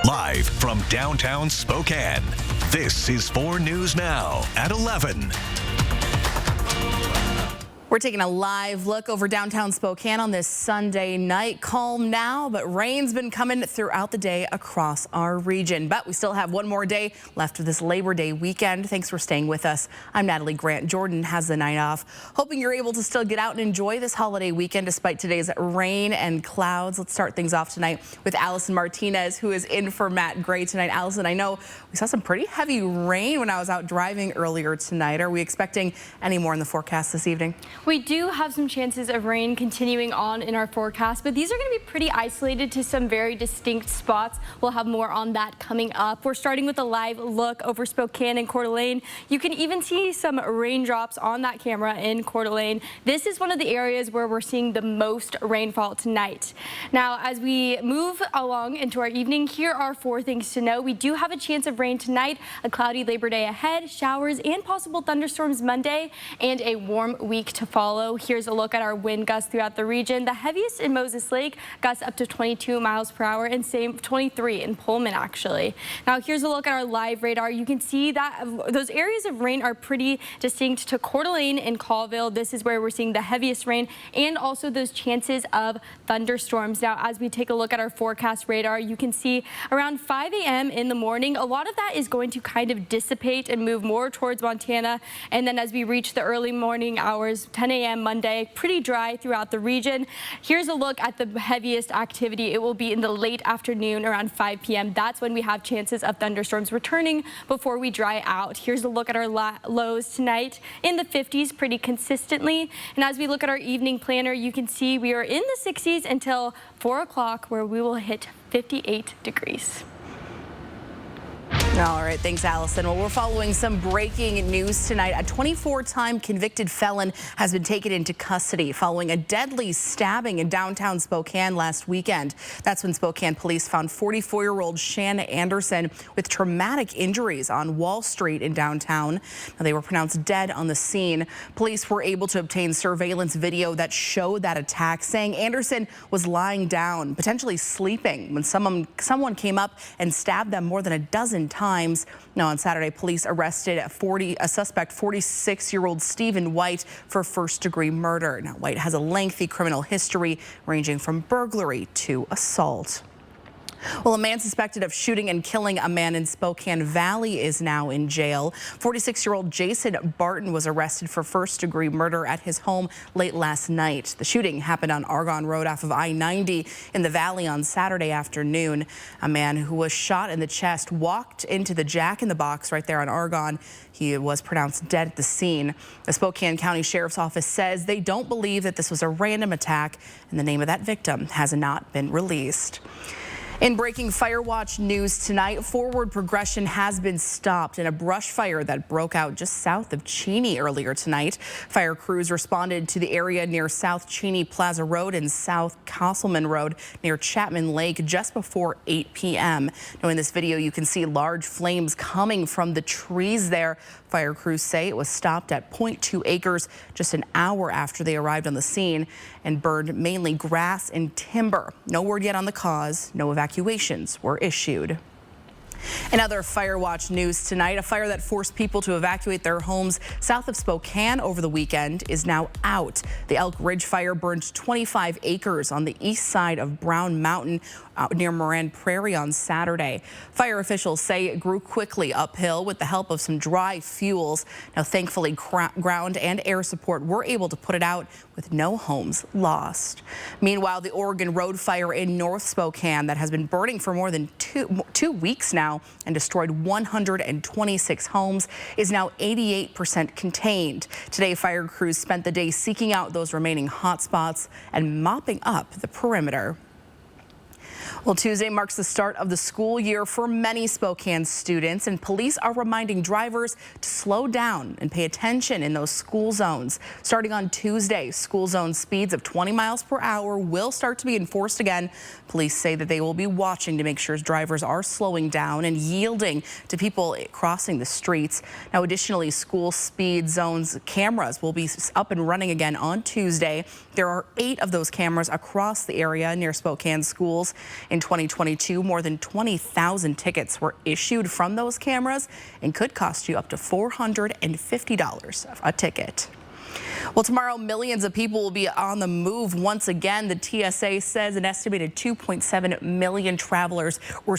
Live from downtown Spokane, this is 4 News Now at 11. We're taking a live look over downtown Spokane on this Sunday night. Calm now, but rain's been coming throughout the day across our region. But we still have one more day left of this Labor Day weekend. Thanks for staying with us. I'm Natalie Grant. Jordan has the night off. Hoping you're able to still get out and enjoy this holiday weekend despite today's rain and clouds. Let's start things off tonight with Allison Martinez, who is in for Matt Gray tonight. Allison, I know we saw some pretty heavy rain when I was out driving earlier tonight. Are we expecting any more in the forecast this evening? We do have some chances of rain continuing on in our forecast, but these are going to be pretty isolated to some very distinct spots. We'll have more on that coming up. We're starting with a live look over Spokane and Coeur d'Alene. You can even see some raindrops on that camera in Coeur d'Alene. This is one of the areas where we're seeing the most rainfall tonight. Now, as we move along into our evening, here are 4 things to know. We do have a chance of rain tonight, a cloudy Labor Day ahead, showers and possible thunderstorms Monday, and a warm week to follow. Here's a look at our wind gusts throughout the region. The heaviest in Moses Lake, gusts up to 22 miles per hour, and same 23 in Pullman, actually. Now, here's a look at our live radar. You can see that those areas of rain are pretty distinct to Coeur d'Alene and Colville. This is where we're seeing the heaviest rain and also those chances of thunderstorms. Now, as we take a look at our forecast radar, you can see around 5 a.m. in the morning, a lot of that is going to kind of dissipate and move more towards Montana. And then as we reach the early morning hours, 10 a.m. Monday, pretty dry throughout the region. Here's a look at the heaviest activity. It will be in the late afternoon around 5 p.m. That's when we have chances of thunderstorms returning before we dry out. Here's a look at our lows tonight in the 50s pretty consistently. And as we look at our evening planner, you can see we are in the 60s until 4 o'clock where we will hit 58 degrees. All right, thanks, Allison. Well, we're following some breaking news tonight. A 24-time convicted felon has been taken into custody following a deadly stabbing in downtown Spokane last weekend. That's when Spokane police found 44-year-old Shanna Anderson with traumatic injuries on Wall Street in downtown. Now, they were pronounced dead on the scene. Police were able to obtain surveillance video that showed that attack, saying Anderson was lying down, potentially sleeping, when someone came up and stabbed them more than a dozen times. Now, on Saturday, police arrested a suspect, 46-year-old Stephen White, for first-degree murder. Now, White has a lengthy criminal history ranging from burglary to assault. Well, a man suspected of shooting and killing a man in Spokane Valley is now in jail. 46-year-old Jason Barton was arrested for first-degree murder at his home late last night. The shooting happened on Argonne Road off of I-90 in the Valley on Saturday afternoon. A man who was shot in the chest walked into the Jack in the Box right there on Argonne. He was pronounced dead at the scene. The Spokane County Sheriff's Office says they don't believe that this was a random attack, and the name of that victim has not been released. In breaking fire watch news tonight, forward progression has been stopped in a brush fire that broke out just south of Cheney earlier tonight. Fire crews responded to the area near South Cheney Plaza Road and South Castleman Road near Chapman Lake just before 8 p.m. Now, in this video, you can see large flames coming from the trees there. Fire crews say it was stopped at 0.2 acres just an hour after they arrived on the scene and burned mainly grass and timber. No word yet on the cause. No evacuations were issued. In other fire watch news tonight, a fire that forced people to evacuate their homes south of Spokane over the weekend is now out. The Elk Ridge fire burned 25 acres on the east side of Brown Mountain near Moran Prairie on Saturday. Fire officials say it grew quickly uphill with the help of some dry fuels. Now, thankfully, ground and air support were able to put it out with no homes lost. Meanwhile, the Oregon Road fire in North Spokane that has been burning for more than two weeks now and destroyed 126 homes is now 88% contained. Today, fire crews spent the day seeking out those remaining hot spots and mopping up the perimeter. Well, Tuesday marks the start of the school year for many Spokane students, and police are reminding drivers to slow down and pay attention in those school zones. Starting on Tuesday, school zone speeds of 20 miles per hour will start to be enforced again. Police say that they will be watching to make sure drivers are slowing down and yielding to people crossing the streets. Now, additionally, school speed zones cameras will be up and running again on Tuesday. There are 8 of those cameras across the area near Spokane schools. In 2022, more than 20,000 tickets were issued from those cameras and could cost you up to $450 a ticket. Well, tomorrow, millions of people will be on the move once again. The TSA says an estimated 2.7 million travelers were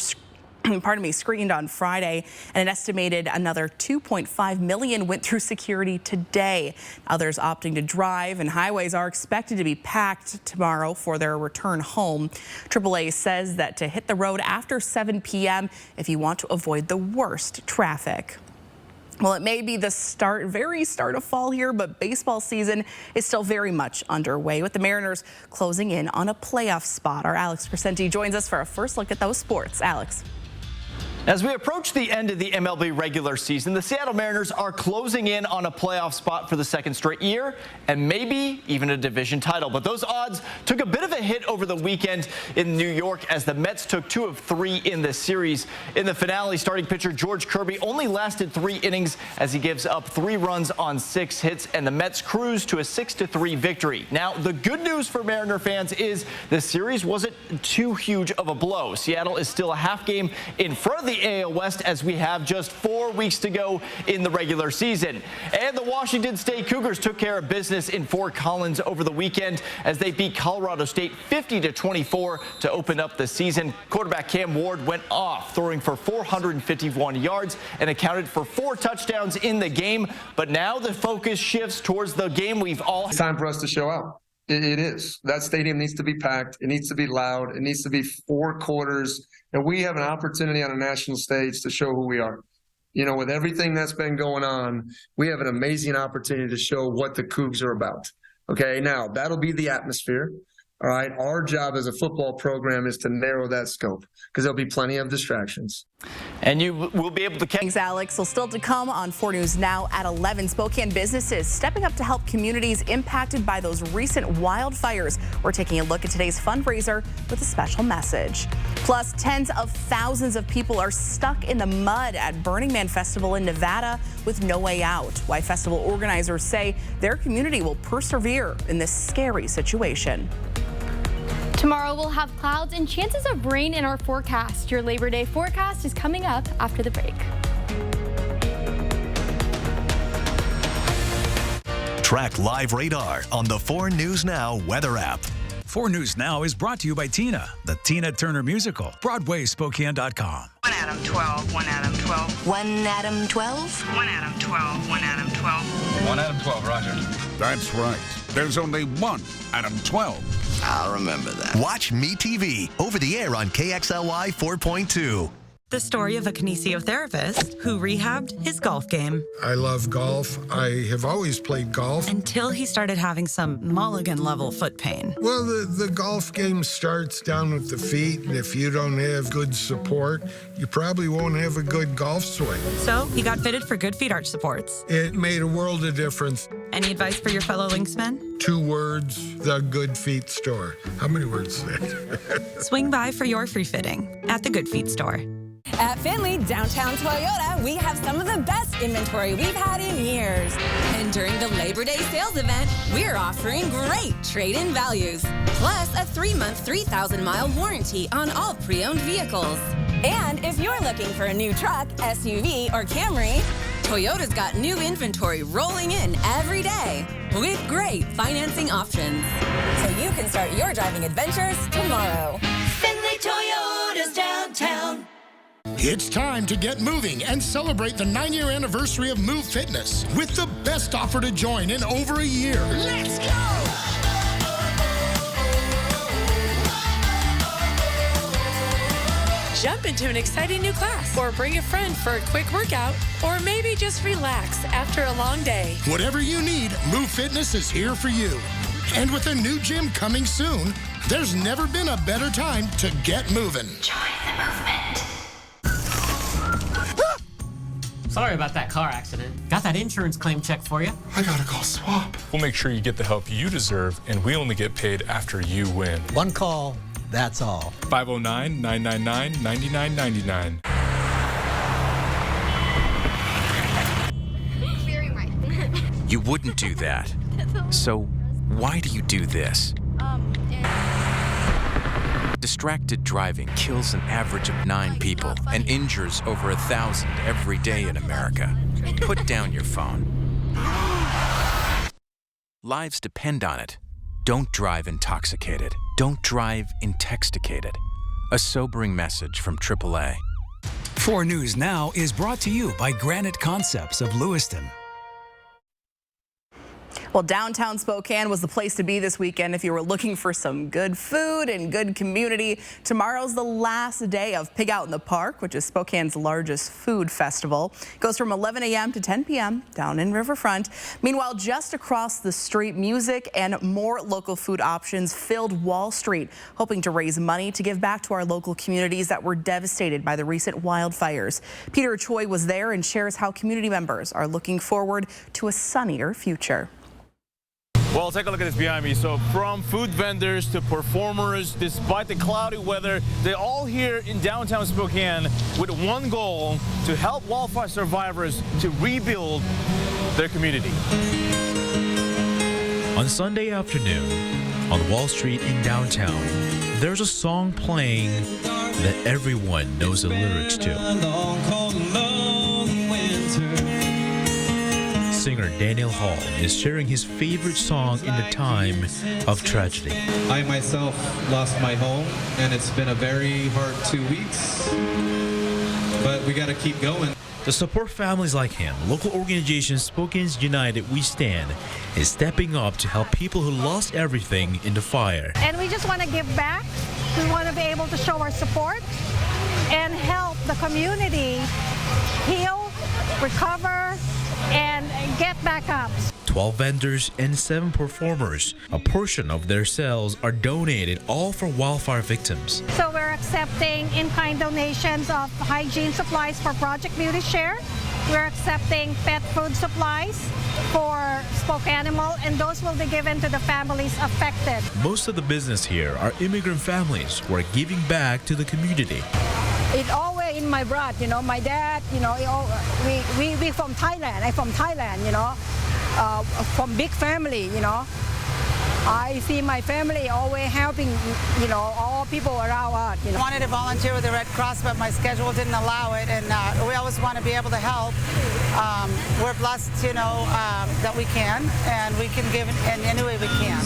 screened on Friday, and an estimated another 2.5 million went through security today. Others opting to drive, and highways are expected to be packed tomorrow for their return home. AAA says that to hit the road after 7 p.m. if you want to avoid the worst traffic. Well, it may be the very start of fall here, but baseball season is still very much underway, with the Mariners closing in on a playoff spot. Our Alex Crescenti joins us for a first look at those sports. Alex. As we approach the end of the MLB regular season, the Seattle Mariners are closing in on a playoff spot for the second straight year and maybe even a division title. But those odds took a bit of a hit over the weekend in New York as the Mets took 2 of 3 in the series. In the finale, starting pitcher George Kirby only lasted 3 innings as he gives up 3 runs on 6 hits, and the Mets cruise to a 6-3 victory. Now, the good news for Mariner fans is the series wasn't too huge of a blow. Seattle is still a half game in front of the AL West as we have just 4 weeks to go in the regular season. And the Washington State Cougars took care of business in Fort Collins over the weekend as they beat Colorado State 50-24 to open up the season. Quarterback Cam Ward went off, throwing for 451 yards and accounted for 4 touchdowns in the game. But now the focus shifts towards the game we've all. It's time for us to show out. It is. That stadium needs to be packed. It needs to be loud. It needs to be 4 quarters. And we have an opportunity on a national stage to show who we are. You know, with everything that's been going on, we have an amazing opportunity to show what the Cougs are about. Okay, now that'll be the atmosphere. All right, our job as a football program is to narrow that scope because there'll be plenty of distractions. And you will be able to catch. Thanks, Alex. So still to come on 4 News Now at 11. Spokane businesses stepping up to help communities impacted by those recent wildfires. We're taking a look at today's fundraiser with a special message. Plus, tens of thousands of people are stuck in the mud at Burning Man Festival in Nevada with no way out. Why festival organizers say their community will persevere in this scary situation. Tomorrow we'll have clouds and chances of rain in our forecast. Your Labor Day forecast is coming up after the break. Track live radar on the 4 News Now weather app. 4 News Now is brought to you by Tina, the Tina Turner Musical, BroadwaySpokane.com. 1 Adam 12, 1 Adam 12. 1 Adam 12? 1 Adam 12, 1 Adam 12. 1 Adam 12, roger. That's right. There's only 1 Adam 12. I'll remember that. Watch MeTV over the air on KXLY 4.2. The story of a kinesiotherapist who rehabbed his golf game. I love golf. I have always played golf. Until he started having some mulligan-level foot pain. Well, the golf game starts down with the feet, and if you don't have good support, you probably won't have a good golf swing. So he got fitted for Good Feet arch supports. It made a world of difference. Any advice for your fellow linksmen? 2 words, the Good Feet store. How many words is that? Swing by for your free fitting at the Good Feet store. At Findlay Downtown Toyota, we have some of the best inventory we've had in years. And during the Labor Day sales event, we're offering great trade-in values. Plus a 3-month, 3,000-mile warranty on all pre-owned vehicles. And if you're looking for a new truck, SUV, or Camry, Toyota's got new inventory rolling in every day with great financing options. So you can start your driving adventures tomorrow. Findlay Toyota's downtown. It's time to get moving and celebrate the 9-year anniversary of Move Fitness with the best offer to join in over a year. Let's go! Jump into an exciting new class, or bring a friend for a quick workout, or maybe just relax after a long day. Whatever you need, Move Fitness is here for you. And with a new gym coming soon, there's never been a better time to get moving. Join the movement. Sorry about that car accident. Got that insurance claim check for you. I gotta call Swap. We'll make sure you get the help you deserve, and we only get paid after you win. 1 call, that's all. 509-999-9999. You wouldn't do that. So why do you do this? Distracted driving kills an average of 9 people and injures over 1,000 every day in America. Put down your phone. Lives depend on it. Don't drive intoxicated. Don't drive intoxicated. A sobering message from AAA. 4 News Now is brought to you by Granite Concepts of Lewiston. Well, downtown Spokane was the place to be this weekend if you were looking for some good food and good community. Tomorrow's the last day of Pig Out in the Park, which is Spokane's largest food festival. It goes from 11 a.m. to 10 p.m. down in Riverfront. Meanwhile, just across the street, music and more local food options filled Wall Street, hoping to raise money to give back to our local communities that were devastated by the recent wildfires. Peter Choi was there and shares how community members are looking forward to a sunnier future. Well, take a look at this behind me. So from food vendors to performers, despite the cloudy weather, they're all here in downtown Spokane with one goal: to help wildfire survivors to rebuild their community. On Sunday afternoon, on Wall Street in downtown, there's a song playing that everyone knows the lyrics to. Singer Daniel Hall is sharing his favorite song in the time of tragedy. I myself lost my home, and it's been a very hard 2 weeks, but we got to keep going. To support families like him, local organization Spokane's United We Stand is stepping up to help people who lost everything in the fire. And we just want to give back. We want to be able to show our support and help the community heal, recover, and get back up. 12 vendors and 7 performers. A portion of their sales are donated, all for wildfire victims. So we're accepting in-kind donations of hygiene supplies for Project Beauty Share. We're accepting pet food supplies for Spoke Animal, and those will be given to the families affected. Most of the business here are immigrant families who are giving back to the community. It always in my blood, you know, my dad, you know, we from Thailand. I'm from Thailand, you know, from big family, you know. I see my family always helping, you know, all people around us. You know. I wanted to volunteer with the Red Cross, but my schedule didn't allow it, and we always want to be able to help. We're blessed, you know, that we can, and we can give in any way we can.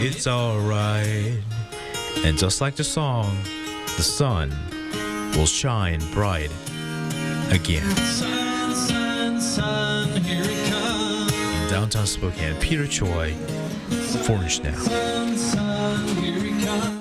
It's all right. And just like the song, the sun will shine bright again. Sun, sun, sun, here it comes. In downtown Spokane, Peter Choi, 4 News Now. Sun, sun, here it comes.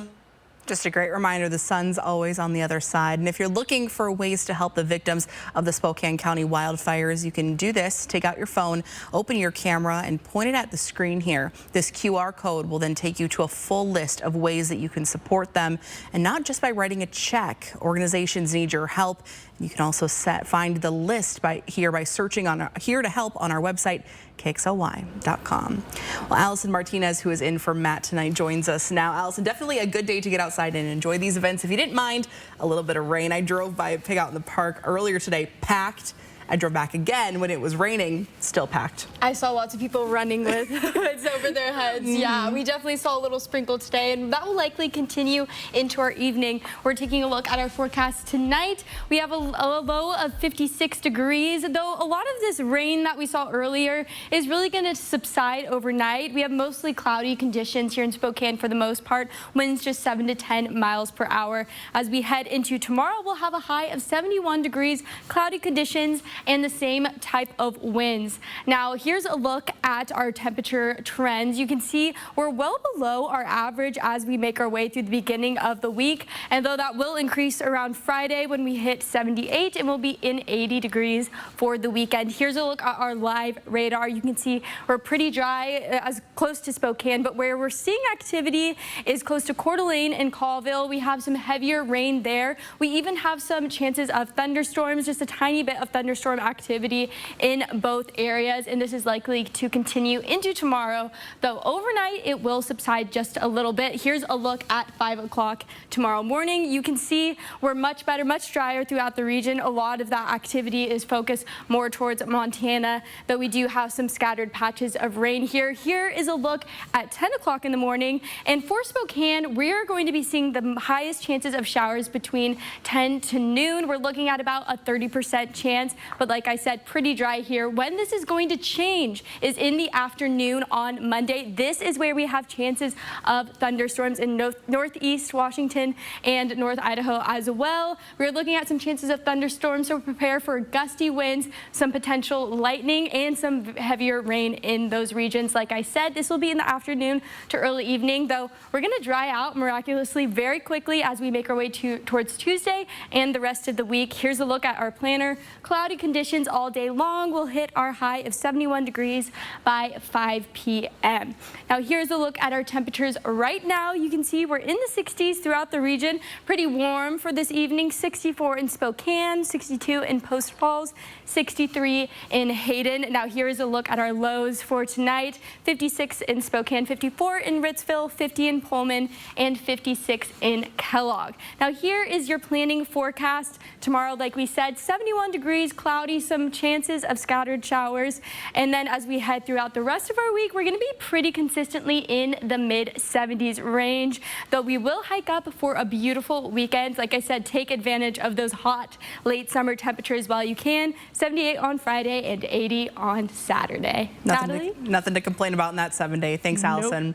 Just a great reminder, the sun's always on the other side. And if you're looking for ways to help the victims of the Spokane County wildfires, you can do this. Take out your phone, open your camera, and point it at the screen here. This QR code will then take you to a full list of ways that you can support them, and not just by writing a check. Organizations need your help. You can also find the list by searching on Here to Help on our website, KXLY.com. Well, Allison Martinez, who is in for Matt tonight, joins us now. Allison, definitely a good day to get outside and enjoy these events. If you didn't mind a little bit of rain, I drove by Pig Out in the Park earlier today, packed. I drove back again when it was raining, still packed. I saw lots of people running with hoods over their heads. Yeah, we definitely saw a little sprinkle today, and that will likely continue into our evening. We're taking a look at our forecast tonight. We have a low of 56 degrees, though a lot of this rain that we saw earlier is really going to subside overnight. We have mostly cloudy conditions here in Spokane for the most part. Winds just 7 to 10 miles per hour. As we head into tomorrow, we'll have a high of 71 degrees, cloudy conditions, and the same type of winds. Now, here's a look at our temperature trends. You can see we're well below our average as we make our way through the beginning of the week. And though that will increase around Friday when we hit 78, and we'll be in 80 degrees for the weekend. Here's a look at our live radar. You can see we're pretty dry, as close to Spokane, but where we're seeing activity is close to Coeur d'Alene and Colville. We have some heavier rain there. We even have some chances of thunderstorms, just a tiny bit of thunderstorms thunderstorm activity in both areas, and this is likely to continue into tomorrow, though overnight it will subside just a little bit. Here's a look at 5 o'clock tomorrow morning. You can see we're much better, much drier throughout the region. A lot of that activity is focused more towards Montana, though we do have some scattered patches of rain here. Here is a look at 10 o'clock in the morning, and for Spokane, we're going to be seeing the highest chances of showers between 10 to noon. We're looking at about a 30% chance, but like I said, pretty dry here. When this is going to change is in the afternoon on Monday. This is where we have chances of thunderstorms in northeast Washington and North Idaho as well. We're looking at some chances of thunderstorms, so prepare for gusty winds, some potential lightning, and some heavier rain in those regions. Like I said, this will be in the afternoon to early evening, though we're going to dry out miraculously very quickly as we make our way towards Tuesday and the rest of the week. Here's a look at our planner. Cloudy conditions all day long. We'll hit our high of 71 degrees by 5 p.m. Now here's a look at our temperatures right now. You can see we're in the 60s throughout the region. Pretty warm for this evening. 64 in Spokane, 62 in Post Falls, 63 in Hayden. Now here's a look at our lows for tonight. 56 in Spokane, 54 in Ritzville, 50 in Pullman, and 56 in Kellogg. Now here is your planning forecast. Tomorrow, like we said, 71 degrees, cloudy, some chances of scattered showers. And then as we head throughout the rest of our week, we're going to be pretty consistently in the mid-70s range, though we will hike up for a beautiful weekend. Like I said, take advantage of those hot late summer temperatures while you can. 78 on Friday and 80 on Saturday. Nothing to complain about in that 7-day. Thanks, Allison.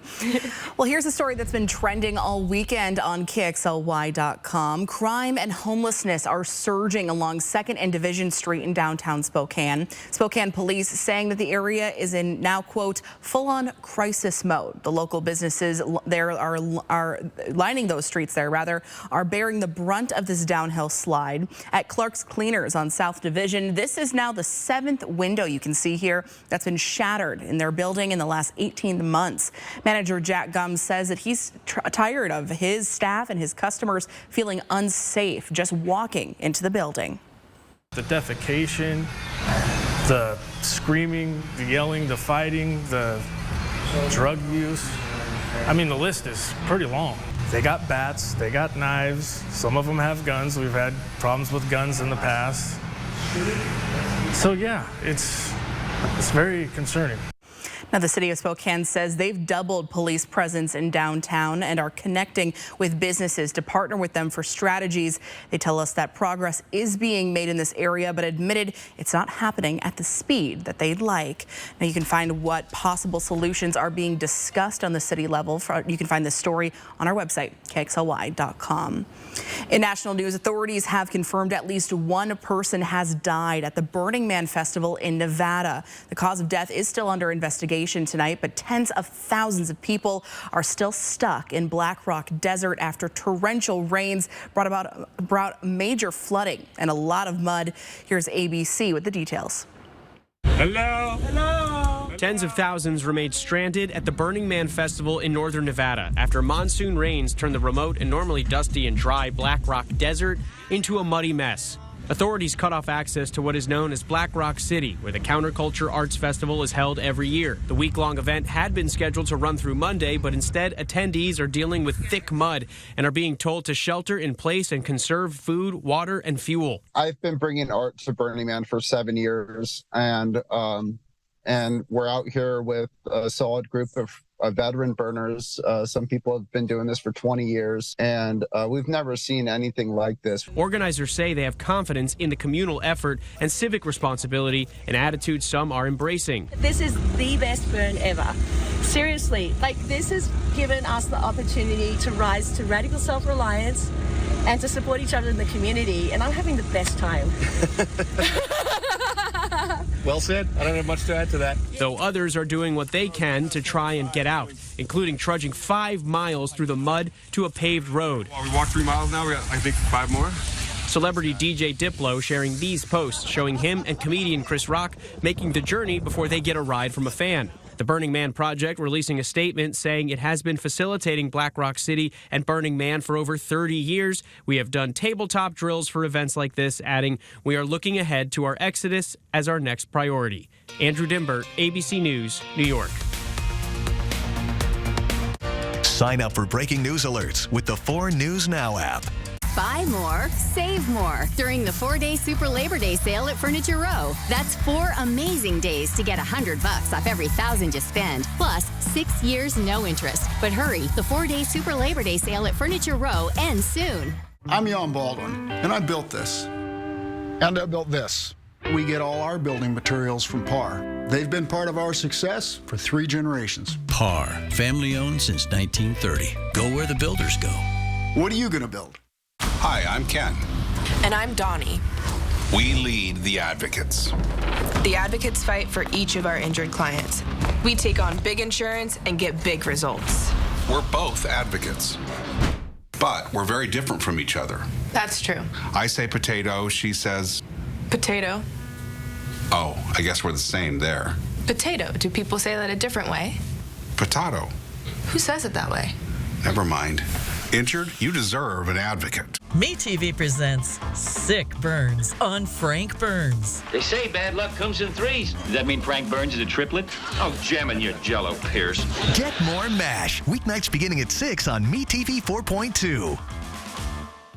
Well, here's a story that's been trending all weekend on KXLY.com. Crime and homelessness are surging along 2nd and Division Street in downtown Spokane. Spokane police saying that the area is in now, quote, full-on crisis mode. The local businesses there are lining those streets there, are bearing the brunt of this downhill slide. At Clark's Cleaners on South Division, this is now the 7th window you can see here that's been shattered in their building in the last 18 months. Manager Jack Gumbs says that he's tired of his staff and his customers feeling unsafe just walking into the building. The defecation, the screaming, the yelling, the fighting, the drug use. I mean, the list is pretty long. They got bats, they got knives, some of them have guns. We've had problems with guns in the past. So yeah, it's very concerning. Now, the city of Spokane says they've doubled police presence in downtown and are connecting with businesses to partner with them for strategies. They tell us that progress is being made in this area, but admitted it's not happening at the speed that they'd like. Now, you can find what possible solutions are being discussed on the city level. You can find this story on our website, KXLY.com. In national news, authorities have confirmed at least one person has died at the Burning Man Festival in Nevada. The cause of death is still under investigation tonight, but tens of thousands of people are still stuck in Black Rock Desert after torrential rains brought major flooding and a lot of mud. Here's ABC with the details. Hello. Hello. Tens of thousands remained stranded at the Burning Man Festival in northern Nevada after monsoon rains turned the remote and normally dusty and dry Black Rock Desert into a muddy mess. Authorities cut off access to what is known as Black Rock City, where the Counterculture Arts Festival is held every year. The week-long event had been scheduled to run through Monday, but instead attendees are dealing with thick mud and are being told to shelter in place and conserve food, water, and fuel. I've been bringing art to Burning Man for 7 years, and we're out here with a solid group of veteran burners. Some people have been doing this for 20 years, and we've never seen anything like this. Organizers say they have confidence in the communal effort and civic responsibility, an attitude some are embracing. This is the best burn ever. Seriously, this has given us the opportunity to rise to radical self-reliance and to support each other in the community, and I'm having the best time. Well said. I don't have much to add to that. Though others are doing what they can to try and get out, including trudging 5 miles through the mud to a paved road. We walked 3 miles now. We got, I think, 5 more. Celebrity DJ Diplo sharing these posts showing him and comedian Chris Rock making the journey before they get a ride from a fan. The Burning Man Project releasing a statement saying it has been facilitating Black Rock City and Burning Man for over 30 years. We have done tabletop drills for events like this, adding, "We are looking ahead to our exodus as our next priority." Andrew Dimbert, ABC News, New York. Sign up for breaking news alerts with the 4 News Now app. Buy more, save more during the 4-day Super Labor Day sale at Furniture Row. That's 4 amazing days to get $100 off every $1,000 you spend. Plus, 6 years, no interest. But hurry, the 4-day Super Labor Day sale at Furniture Row ends soon. I'm Jan Baldwin, and I built this. And I built this. We get all our building materials from PAR. They've been part of our success for 3 generations. PAR, family owned since 1930. Go where the builders go. What are you going to build? Hi, I'm Ken. And I'm Donnie. We lead the advocates. The advocates fight for each of our injured clients. We take on big insurance and get big results. We're both advocates, but we're very different from each other. That's true. I say potato, she says... Potato. Oh, I guess we're the same there. Potato. Do people say that a different way? Potato. Who says it that way? Never mind. Injured? You deserve an advocate. MeTV presents Sick Burns on Frank Burns. They say bad luck comes in threes. Does that mean Frank Burns is a triplet? Oh, jamming your jello, Pierce. Get more MASH. Weeknights beginning at 6 on MeTV 4.2.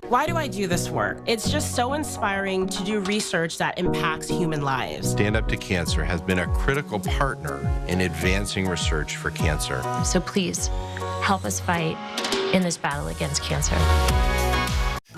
Why do I do this work? It's just so inspiring to do research that impacts human lives. Stand Up to Cancer has been a critical partner in advancing research for cancer. So please, help us fight in this battle against cancer.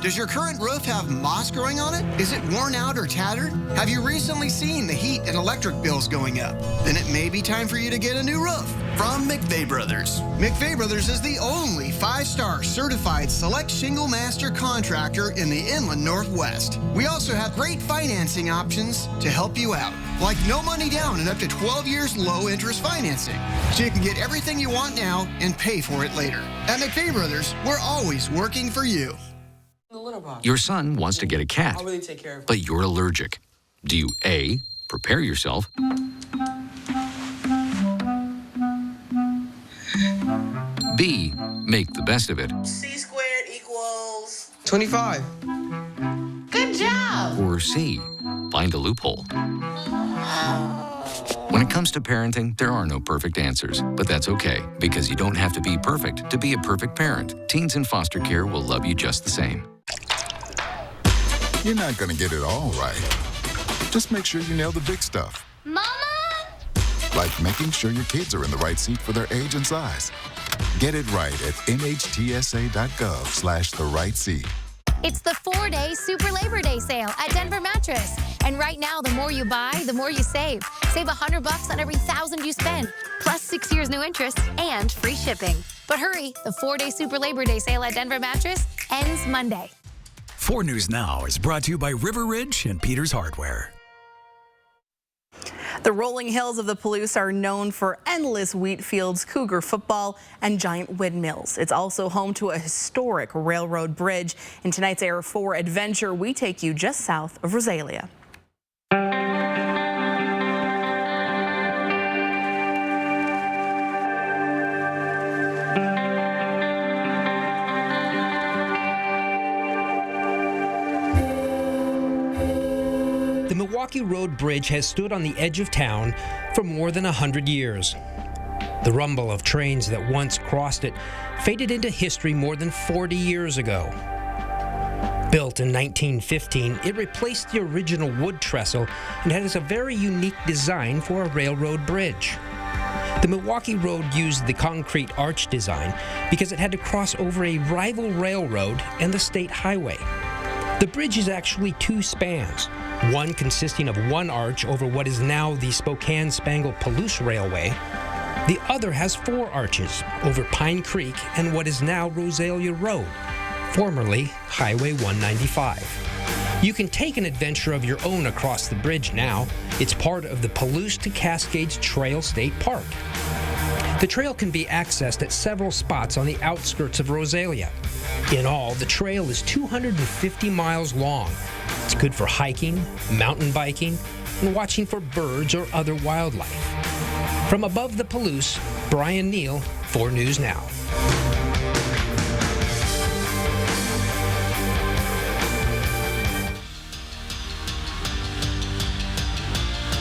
Does your current roof have moss growing on it? Is it worn out or tattered? Have you recently seen the heat and electric bills going up? Then it may be time for you to get a new roof from McVeigh Brothers. McVeigh Brothers is the only 5-star certified select shingle master contractor in the Inland Northwest. We also have great financing options to help you out, like no money down and up to 12 years low interest financing. So you can get everything you want now and pay for it later. At McVeigh Brothers, we're always working for you. Your son wants to get a cat, but you're allergic. Do you A, prepare yourself, B, make the best of it, C squared equals 25. Good job. or C, find a loophole? When it comes to parenting, there are no perfect answers, but that's okay, because you don't have to be perfect to be a perfect parent. Teens in foster care will love you just the same. You're not going to get it all right. Just make sure you nail the big stuff. Mama! Like making sure your kids are in the right seat for their age and size. Get it right at nhtsa.gov/the right seat. It's the 4-day Super Labor Day sale at Denver Mattress. And right now, the more you buy, the more you save. Save $100 on every $1,000 you spend, plus 6 years no interest and free shipping. But hurry, the 4-day Super Labor Day sale at Denver Mattress ends Monday. 4 News Now is brought to you by River Ridge and Peters Hardware. The rolling hills of the Palouse are known for endless wheat fields, cougar football, and giant windmills. It's also home to a historic railroad bridge. In tonight's Air 4 adventure, we take you just south of Rosalia. The Milwaukee Road Bridge has stood on the edge of town for more than 100 years. The rumble of trains that once crossed it faded into history more than 40 years ago. Built in 1915, it replaced the original wood trestle and has a very unique design for a railroad bridge. The Milwaukee Road used the concrete arch design because it had to cross over a rival railroad and the state highway. The bridge is actually 2 spans, one consisting of 1 arch over what is now the Spokane-Spangle-Palouse Railway. The other has 4 arches over Pine Creek and what is now Rosalia Road, formerly Highway 195. You can take an adventure of your own across the bridge now. It's part of the Palouse to Cascades Trail State Park. The trail can be accessed at several spots on the outskirts of Rosalia. In all, the trail is 250 miles long. It's good for hiking, mountain biking, and watching for birds or other wildlife. From above the Palouse, Brian Neal, 4 News Now.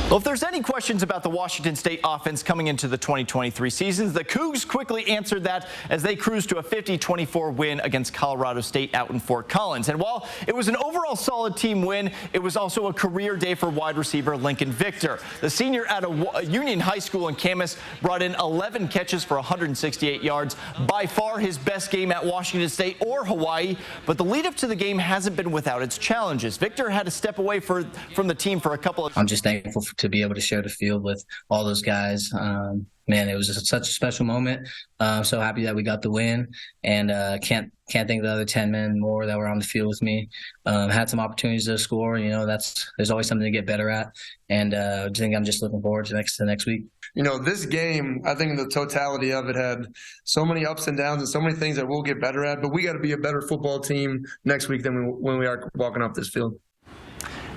Well, if there's any questions about the Washington State offense coming into the 2023 season, the Cougs quickly answered that as they cruised to a 50-24 win against Colorado State out in Fort Collins. And while it was an overall solid team win, it was also a career day for wide receiver Lincoln Victor. The senior out of Union High School in Camas brought in 11 catches for 168 yards, by far his best game at Washington State or Hawaii. But the lead up to the game hasn't been without its challenges. Victor had to step away from the team for a couple of... I'm just thankful to be able to share the field with all those guys. Man, it was such a special moment. I'm so happy that we got the win, and can't thank the other 10 men more that were on the field with me. Had some opportunities to score. You know, there's always something to get better at, and I think I'm just looking forward to the next week. You know, this game, I think the totality of it had so many ups and downs and so many things that we'll get better at, but we got to be a better football team next week than when we are walking off this field.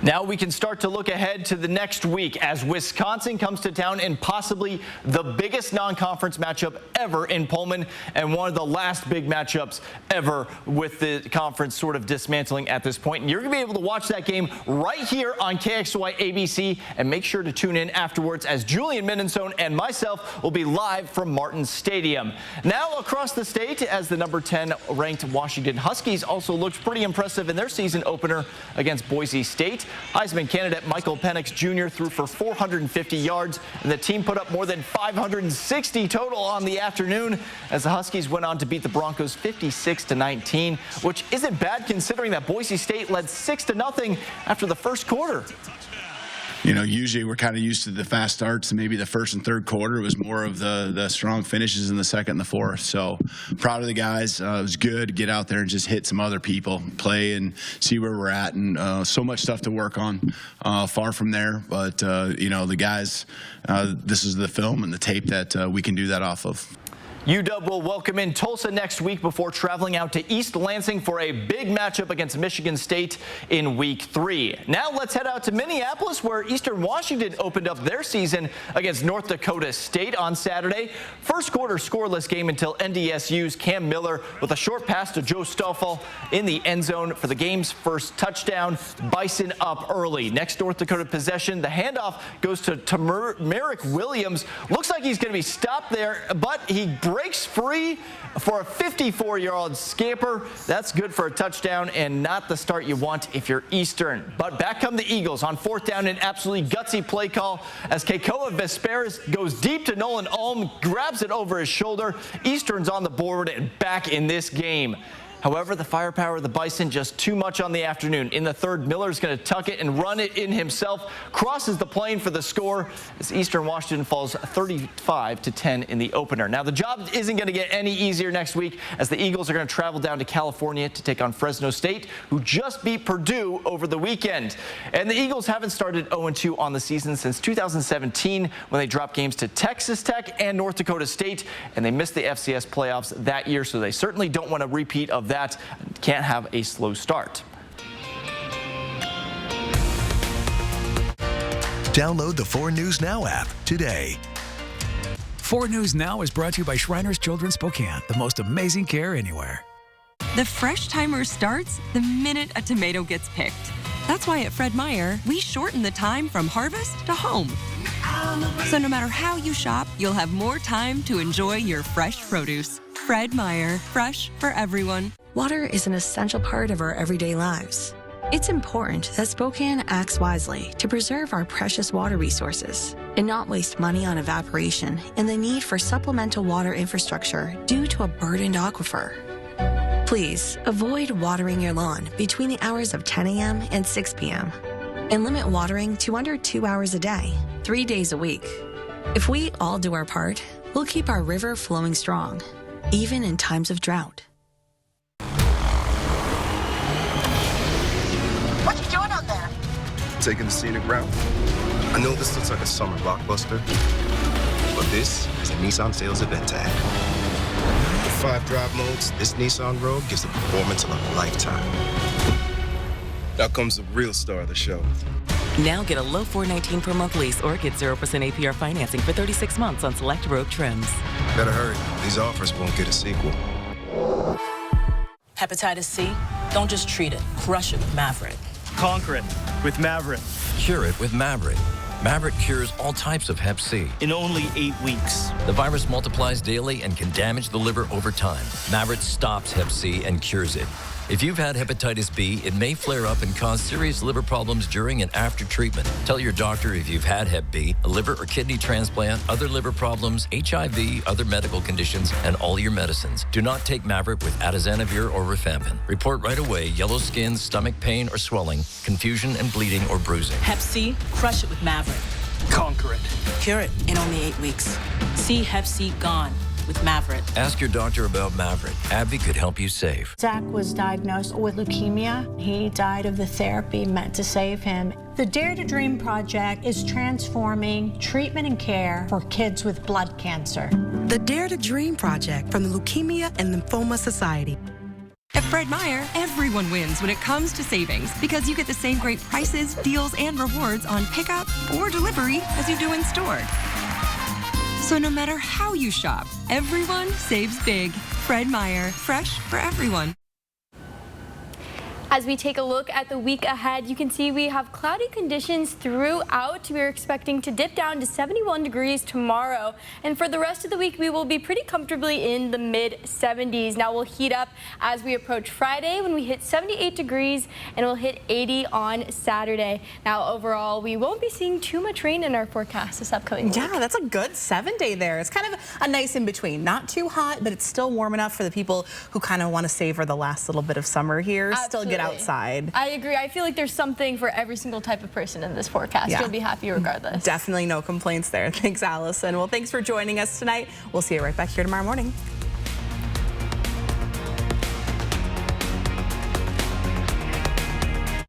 Now we can start to look ahead to the next week as Wisconsin comes to town in possibly the biggest non-conference matchup ever in Pullman, and one of the last big matchups ever with the conference sort of dismantling at this point. And you're going to be able to watch that game right here on KXY ABC, and make sure to tune in afterwards as Julian Minnesone and myself will be live from Martin Stadium. Now across the state, as the number 10 ranked Washington Huskies also looked pretty impressive in their season opener against Boise State. Heisman candidate Michael Penix Jr. threw for 450 yards, and the team put up more than 560 total on the afternoon as the Huskies went on to beat the Broncos 56-19, which isn't bad considering that Boise State led 6-0 after the first quarter. You know, usually we're kind of used to the fast starts, and maybe the first and third quarter was more of the strong finishes in the second and the fourth. So proud of the guys. It was good to get out there and just hit some other people, play and see where we're at, and so much stuff to work on. Far from there, but you know, the guys, this is the film and the tape that we can do that off of. UW will welcome in Tulsa next week before traveling out to East Lansing for a big matchup against Michigan State in Week 3. Now let's head out to Minneapolis, where Eastern Washington opened up their season against North Dakota State on Saturday. First quarter scoreless game until NDSU's Cam Miller with a short pass to Joe Stoffel in the end zone for the game's first touchdown. Bison up early. Next North Dakota possession, the handoff goes to Merrick Williams. Looks like he's going to be stopped there, but he breaks free for a 54-yard scamper. That's good for a touchdown and not the start you want if you're Eastern. But back come the Eagles on fourth down, an absolutely gutsy play call as Keikoa Vesperis goes deep to Nolan Ulm, grabs it over his shoulder. Eastern's on the board and back in this game. However, the firepower of the Bison just too much on the afternoon. In the third, Miller's going to tuck it and run it in himself, crosses the plane for the score as Eastern Washington falls 35-10 in the opener. Now, the job isn't going to get any easier next week as the Eagles are going to travel down to California to take on Fresno State, who just beat Purdue over the weekend. And the Eagles haven't started 0-2 on the season since 2017 when they dropped games to Texas Tech and North Dakota State, and they missed the FCS playoffs that year, so they certainly don't want a repeat of that. Can't have a slow start. Download the 4 News Now app today. 4 News Now is brought to you by Shriners Children's Spokane, the most amazing care anywhere. The fresh timer starts the minute a tomato gets picked. That's why at Fred Meyer, we shorten the time from harvest to home. So no matter how you shop, you'll have more time to enjoy your fresh produce. Fred Meyer, fresh for everyone. Water is an essential part of our everyday lives. It's important that Spokane acts wisely to preserve our precious water resources and not waste money on evaporation and the need for supplemental water infrastructure due to a burdened aquifer. Please avoid watering your lawn between the hours of 10 a.m. and 6 p.m. and limit watering to under 2 hours a day, 3 days a week. If we all do our part, we'll keep our river flowing strong, even in times of drought. What you doing out there? Taking the scenic route. I know this looks like a summer blockbuster, but this is a Nissan sales event tag. With 5 drive modes, this Nissan Rogue gives the performance of a lifetime. Now comes the real star of the show. Now get a low $419 per month lease or get 0% APR financing for 36 months on select Rogue trims. Better hurry. These offers won't get a sequel. Hepatitis C? Don't just treat it. Crush it with Mavorite. Conquer it with Mavorite. Cure it with Mavorite. Mavorite cures all types of Hep C. In only 8 weeks. The virus multiplies daily and can damage the liver over time. Mavorite stops Hep C and cures it. If you've had hepatitis B, it may flare up and cause serious liver problems during and after treatment. Tell your doctor if you've had Hep B, a liver or kidney transplant, other liver problems, HIV, other medical conditions, and all your medicines. Do not take Mavorite with atazanavir or rifampin. Report right away yellow skin, stomach pain or swelling, confusion and bleeding or bruising. Hep C? Crush it with Mavorite. Conquer it. Cure it in only 8 weeks. See Hep C gone with Mavorite. Ask your doctor about Mavorite. AbbVie could help you save. Zach was diagnosed with leukemia. He died of the therapy meant to save him. The Dare to Dream Project is transforming treatment and care for kids with blood cancer. The Dare to Dream Project from the Leukemia and Lymphoma Society. At Fred Meyer, everyone wins when it comes to savings because you get the same great prices, deals, and rewards on pickup or delivery as you do in store. So no matter how you shop, everyone saves big. Fred Meyer, fresh for everyone. As we take a look at the week ahead, you can see we have cloudy conditions throughout. We're expecting to dip down to 71 degrees tomorrow. And for the rest of the week, we will be pretty comfortably in the mid-70s. Now we'll heat up as we approach Friday when we hit 78 degrees and we'll hit 80 on Saturday. Now overall, we won't be seeing too much rain in our forecast this upcoming week. Yeah, that's a good 7-day there. It's kind of a nice in between. Not too hot, but it's still warm enough for the people who kind of want to savor the last little bit of summer here. Absolutely. Still get outside. I agree. I feel like there's something for every single type of person in this forecast. Yeah. You'll be happy regardless. Definitely no complaints there. Thanks, Allison. Well, thanks for joining us tonight. We'll see you right back here tomorrow morning.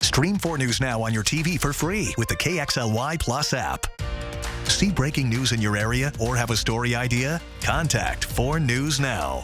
Stream 4 News Now on your TV for free with the KXLY Plus app. See breaking news in your area or have a story idea? Contact 4 News Now.